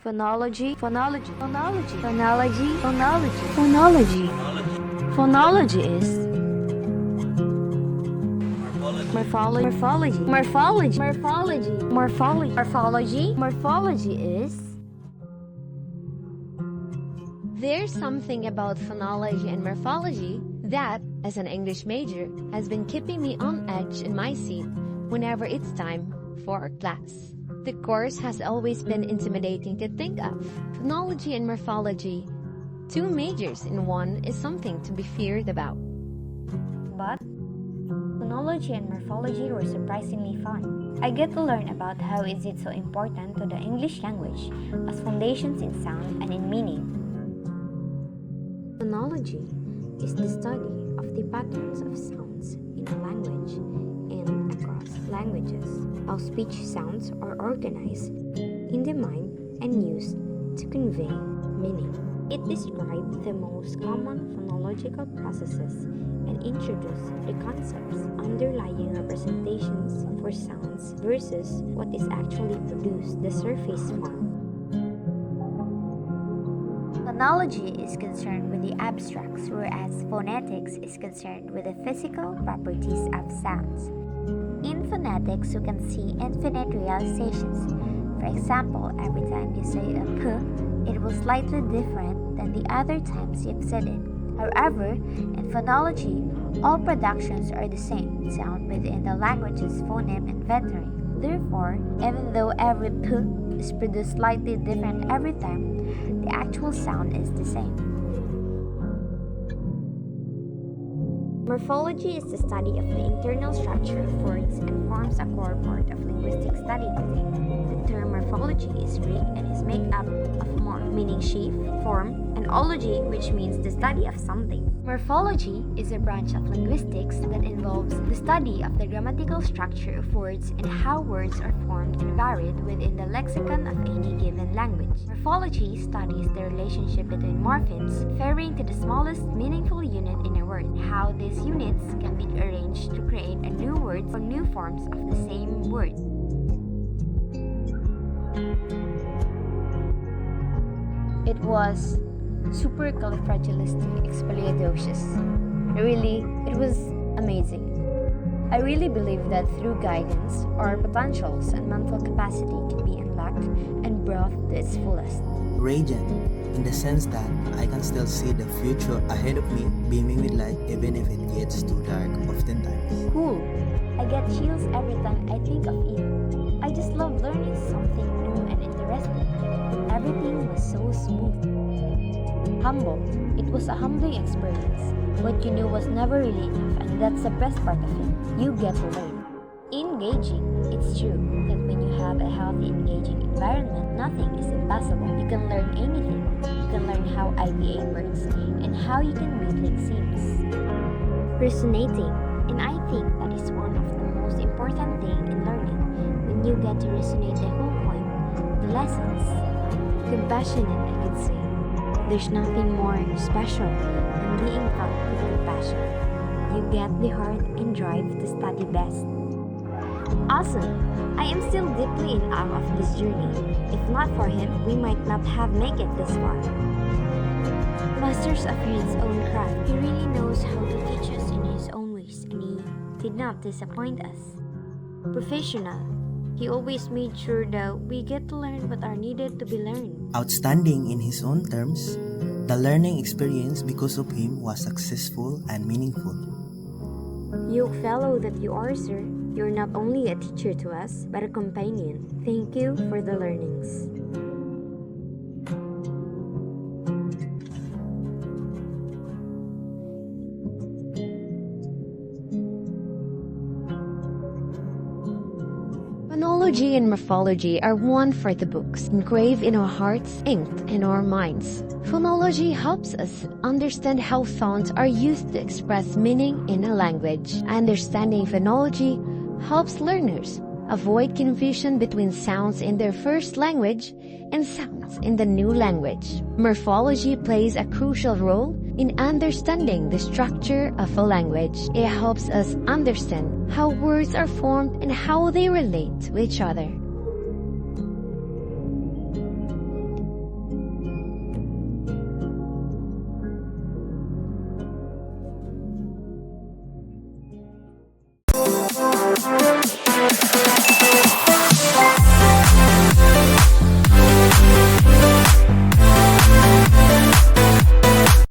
Phonology, phonology, phonology, phonology, phonology, phonology. Phonology is morphology, morphology, morphology, morphology, morphology, morphology, morphology is. There's something about phonology and morphology that, as an English major, has been keeping me on edge in my seat whenever it's time for class. The course has always been intimidating to think of. Phonology and morphology, two majors in one, is something to be feared about. But phonology and morphology were surprisingly fun. I get to learn about how is it so important to the English language as foundations in sound and in meaning. Phonology is the study of the patterns of sounds in a language and across languages, how speech sounds are organized in the mind and used to convey meaning. It describes the most common phonological processes and introduces the concepts underlying representations for sounds versus what is actually produced, the surface form. Phonology is concerned with the abstracts, whereas phonetics is concerned with the physical properties of sounds. In phonetics, you can see infinite realizations. For example, every time you say a p, it will slightly different than the other times you've said it. However, in phonology, all productions are the same sound within the language's phoneme inventory. Therefore, even though every p is produced slightly different every time, the actual sound is the same. Morphology is the study of the internal structure of words and forms a core part of linguistic study today. The term morphology is Greek and is made up of morph, meaning shape, form, and ology, which means the study of something. Morphology is a branch of linguistics that involves the study of the grammatical structure of words and how words are formed and varied within the lexicon of any given language. Morphology studies the relationship between morphemes, referring to the smallest meaningful unit in a word, how these units can be arranged to create a new word or new forms of the same word. It was supercalifragilisticexpialidocious. Really, it was amazing. I really believe that through guidance, our potentials and mental capacity can be unlocked and brought to its fullest. Radiant, in the sense that I can still see the future ahead of me, beaming with light even if it gets too dark oftentimes. Cool. I get chills every time I think of it. I just love learning something new and interesting. Everything was so smooth. Humble. It was a humbling experience. What you knew was never really enough, and that's the best part of it. You get to learn. Engaging. It's true that when you have a healthy, engaging environment, nothing is impossible. You can learn anything. You can learn how IPA works and how you can read like seams. Resonating, and I think that is one of the most important things in learning. When you get to resonate the whole point, the lessons. Compassionate, I could say. There's nothing more special than being taught with compassion. You get the heart and drive to study best. Awesome! I am still deeply in awe of this journey. If not for him, we might not have made it this far. Masters of his own craft, he really knows how to teach us in his own ways, and he did not disappoint us. Professional, he always made sure that we get to learn what are needed to be learned. Outstanding in his own terms, the learning experience because of him was successful and meaningful. You fellow that you are, sir, you're not only a teacher to us, but a companion. Thank you for the learnings. Phonology and morphology are one for the books, engraved in our hearts, inked in our minds. Phonology helps us understand how sounds are used to express meaning in a language. Understanding phonology helps learners avoid confusion between sounds in their first language and sounds in the new language. Morphology plays a crucial role in understanding the structure of a language. It helps us understand how words are formed and how they relate to each other.